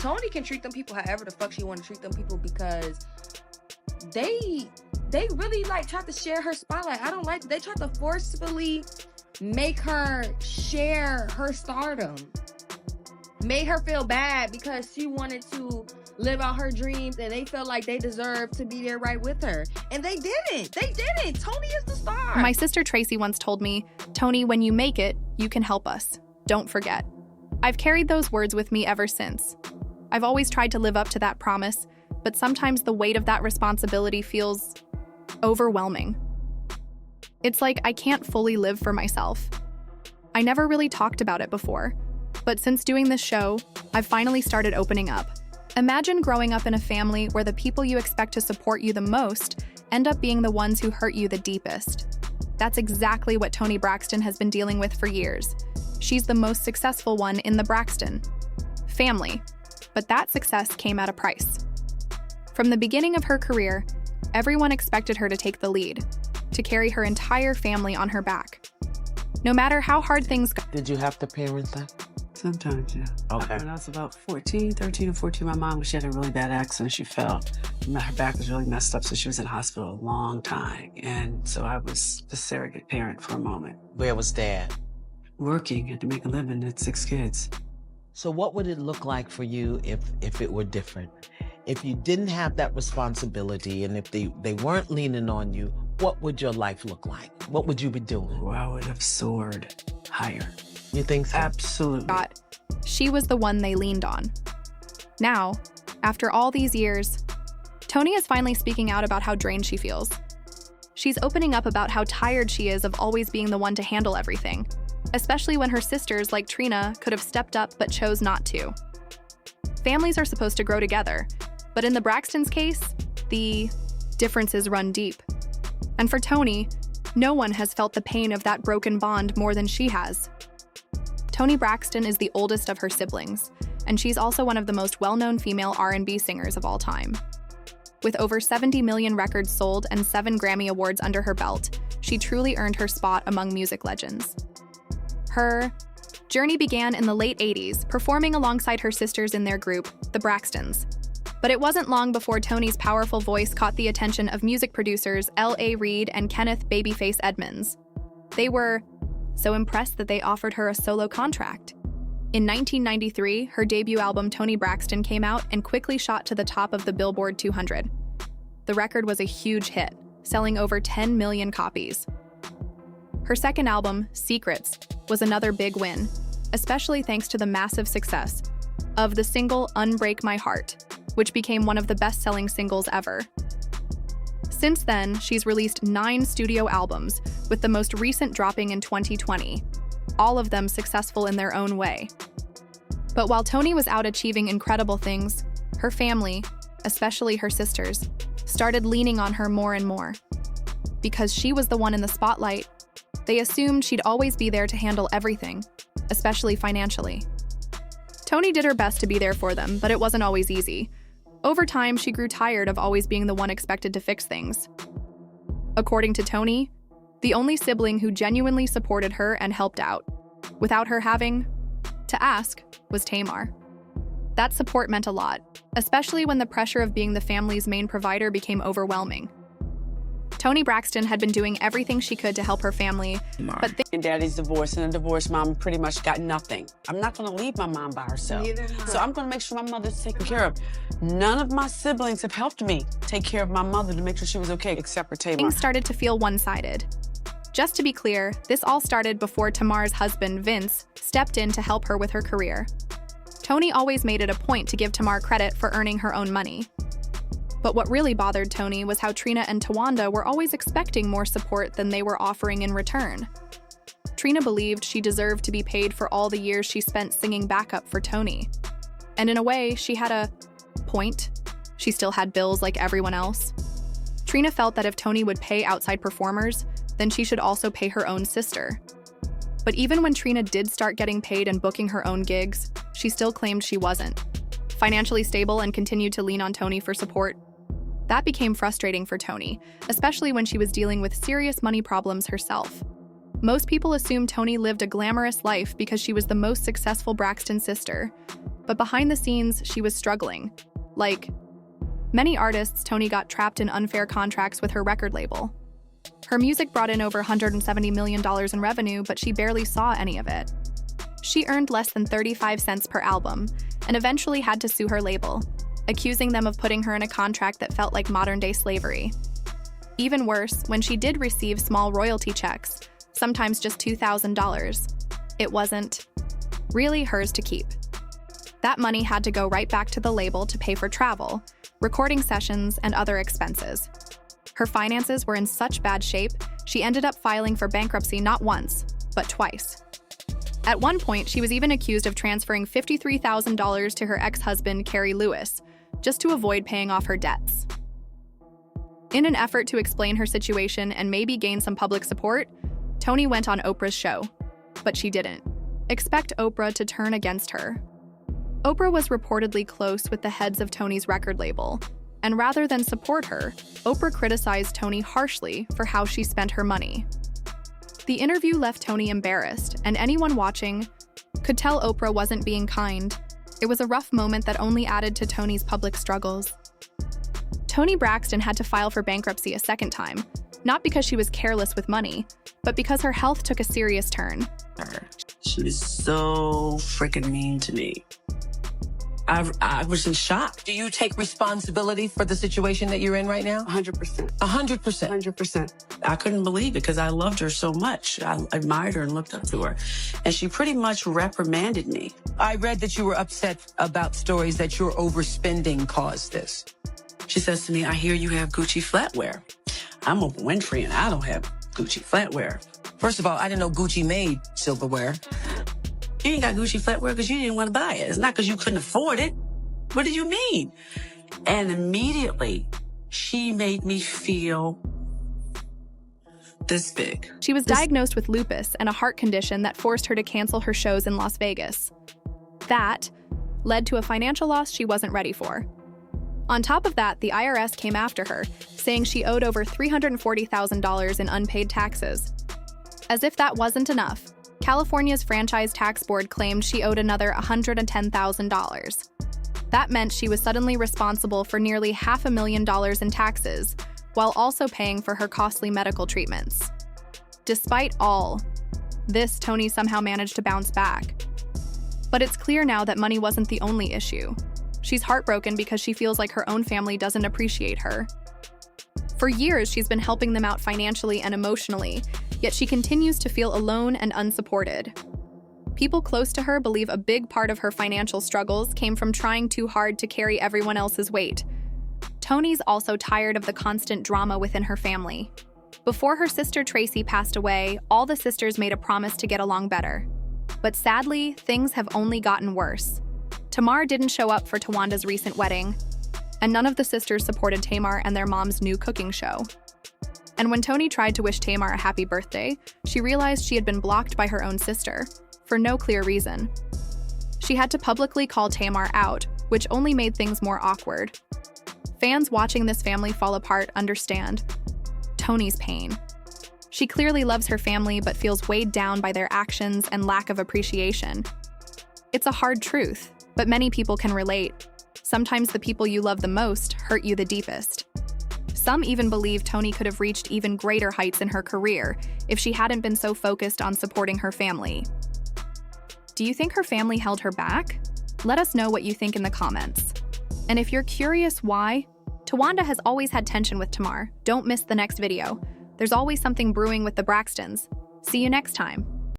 Toni can treat them people however the fuck she want to treat them people, because they really like tried to share her spotlight. I don't like, they tried to forcefully make her share her stardom, made her feel bad because she wanted to live out her dreams, and they felt like they deserved to be there right with her, and they didn't. Toni is the star. My sister Tracy once told me, "Toni, when you make it, you can help us. Don't forget." I've carried those words with me ever since. I've always tried to live up to that promise, but sometimes the weight of that responsibility feels overwhelming. It's like I can't fully live for myself. I never really talked about it before, but since doing this show, I've finally started opening up. Imagine growing up in a family where the people you expect to support you the most end up being the ones who hurt you the deepest. That's exactly what Toni Braxton has been dealing with for years. She's the most successful one in the Braxton family, but that success came at a price. From the beginning of her career, everyone expected her to take the lead, to carry her entire family on her back. No matter how hard things got. Did you have to parent them? Sometimes, yeah. Okay. When I was about 13 or 14, my mom, she had a really bad accident. She fell. Her back was really messed up, so she was in hospital a long time. And so I was the surrogate parent for a moment. Where was Dad? Working, had to make a living, had 6 kids. So what would it look like for you if it were different? If you didn't have that responsibility and if they weren't leaning on you, what would your life look like? What would you be doing? Well, I would have soared higher. You think so? Absolutely. She was the one they leaned on. Now, after all these years, Toni is finally speaking out about how drained she feels. She's opening up about how tired she is of always being the one to handle everything, especially when her sisters, like Trina, could have stepped up but chose not to. Families are supposed to grow together, but in the Braxtons' case, the differences run deep. And for Toni, no one has felt the pain of that broken bond more than she has. Toni Braxton is the oldest of her siblings, and she's also one of the most well-known female R&B singers of all time. With over 70 million records sold and 7 Grammy Awards under her belt, she truly earned her spot among music legends. Her journey began in the late 80s, performing alongside her sisters in their group, the Braxtons. But it wasn't long before Toni's powerful voice caught the attention of music producers L.A. Reid and Kenneth "Babyface" Edmonds. They were so impressed that they offered her a solo contract. In 1993, her debut album Toni Braxton came out and quickly shot to the top of the Billboard 200. The record was a huge hit, selling over 10 million copies. Her second album, Secrets, was another big win, especially thanks to the massive success of the single Unbreak My Heart, which became one of the best-selling singles ever. Since then, she's released 9 studio albums, with the most recent dropping in 2020, all of them successful in their own way. But while Toni was out achieving incredible things, her family, especially her sisters, started leaning on her more and more. Because she was the one in the spotlight, they assumed she'd always be there to handle everything, especially financially. Toni did her best to be there for them, but it wasn't always easy. Over time, she grew tired of always being the one expected to fix things. According to Toni, the only sibling who genuinely supported her and helped out, without her having to ask, was Tamar. That support meant a lot, especially when the pressure of being the family's main provider became overwhelming. Toni Braxton had been doing everything she could to help her family, but And Daddy's divorced, and a divorced mom pretty much got nothing. I'm not going to leave my mom by herself. So I'm going to make sure my mother's taken care of. None of my siblings have helped me take care of my mother to make sure she was okay, except for Tamar. things started to feel one-sided. Just to be clear, this all started before Tamar's husband, Vince, stepped in to help her with her career. Toni always made it a point to give Tamar credit for earning her own money. But what really bothered Toni was how Trina and Tawanda were always expecting more support than they were offering in return. Trina believed she deserved to be paid for all the years she spent singing backup for Toni. And in a way, she had a point. She still had bills like everyone else. Trina felt that if Toni would pay outside performers, then she should also pay her own sister. But even when Trina did start getting paid and booking her own gigs, she still claimed she wasn't financially stable and continued to lean on Toni for support. That became frustrating for Toni, especially when she was dealing with serious money problems herself. Most people assumed Toni lived a glamorous life because she was the most successful Braxton sister, but behind the scenes, she was struggling. Like many artists, Toni got trapped in unfair contracts with her record label. Her music brought in over $170 million in revenue, but she barely saw any of it. She earned less than 35 cents per album and eventually had to sue her label, accusing them of putting her in a contract that felt like modern-day slavery. Even worse, when she did receive small royalty checks, sometimes just $2,000, it wasn't really hers to keep. That money had to go right back to the label to pay for travel, recording sessions, and other expenses. Her finances were in such bad shape, she ended up filing for bankruptcy not once, but twice. At one point, she was even accused of transferring $53,000 to her ex-husband, Kerry Lewis, just to avoid paying off her debts. In an effort to explain her situation and maybe gain some public support, Toni went on Oprah's show. But she didn't. Expect Oprah to turn against her. Oprah was reportedly close with the heads of Toni's record label, and rather than support her, Oprah criticized Toni harshly for how she spent her money. The interview left Toni embarrassed, and anyone watching could tell Oprah wasn't being kind. It was a rough moment that only added to Toni's public struggles. Toni Braxton had to file for bankruptcy a second time, not because she was careless with money, but because her health took a serious turn. She was so freaking mean to me. I was in shock. Do you take responsibility for the situation that you're in right now? 100%. 100%. 100%. I couldn't believe it because I loved her so much. I admired her and looked up to her. And she pretty much reprimanded me. I read that you were upset about stories that your overspending caused this. She says to me, I hear you have Gucci flatware. I'm Oprah Winfrey and I don't have Gucci flatware. First of all, I didn't know Gucci made silverware. You ain't got Gucci flatware because you didn't want to buy it. It's not because you couldn't afford it. What did you mean? And immediately, she made me feel this big. She was diagnosed with lupus and a heart condition that forced her to cancel her shows in Las Vegas. That led to a financial loss she wasn't ready for. On top of that, the IRS came after her, saying she owed over $340,000 in unpaid taxes. As if that wasn't enough, California's Franchise Tax Board claimed she owed another $110,000. That meant she was suddenly responsible for nearly $500,000 in taxes, while also paying for her costly medical treatments. Despite all this, Toni somehow managed to bounce back. But it's clear now that money wasn't the only issue. She's heartbroken because she feels like her own family doesn't appreciate her. For years, she's been helping them out financially and emotionally, yet she continues to feel alone and unsupported. People close to her believe a big part of her financial struggles came from trying too hard to carry everyone else's weight. Toni's also tired of the constant drama within her family. Before her sister Tracy passed away, all the sisters made a promise to get along better. But sadly, things have only gotten worse. Tamar didn't show up for Tawanda's recent wedding, and none of the sisters supported Tamar and their mom's new cooking show. And when Toni tried to wish Tamar a happy birthday, she realized she had been blocked by her own sister, for no clear reason. She had to publicly call Tamar out, which only made things more awkward. Fans watching this family fall apart understand Toni's pain. She clearly loves her family but feels weighed down by their actions and lack of appreciation. It's a hard truth, but many people can relate. Sometimes the people you love the most hurt you the deepest. Some even believe Toni could have reached even greater heights in her career if she hadn't been so focused on supporting her family. Do you think her family held her back? Let us know what you think in the comments. And if you're curious why, Tawanda has always had tension with Tamar. Don't miss the next video. There's always something brewing with the Braxtons. See you next time.